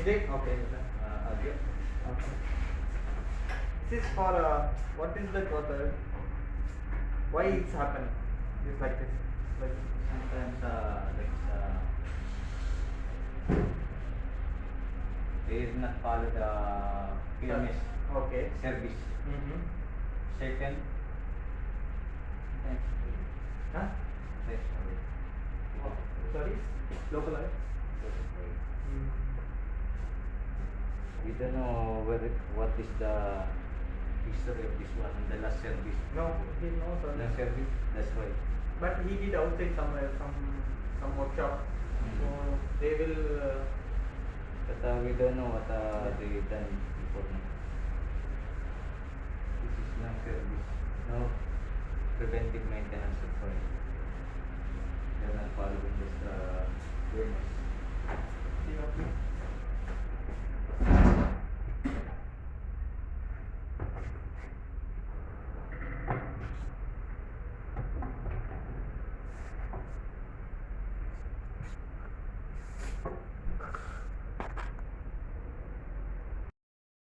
Okay. Okay. This is for what is the total? Why it's happening? It's like this. Like Sometimes they is not follow the PMS okay. service. Mm-hmm. Second, Huh? Sorry. Localize. We don't know what is the history of this one and the last service. No, he knows. No service, that's why. But he did outside somewhere, some workshop. So they will. But we don't know what they done before now. This is no service, no preventive maintenance of oil. They are not follow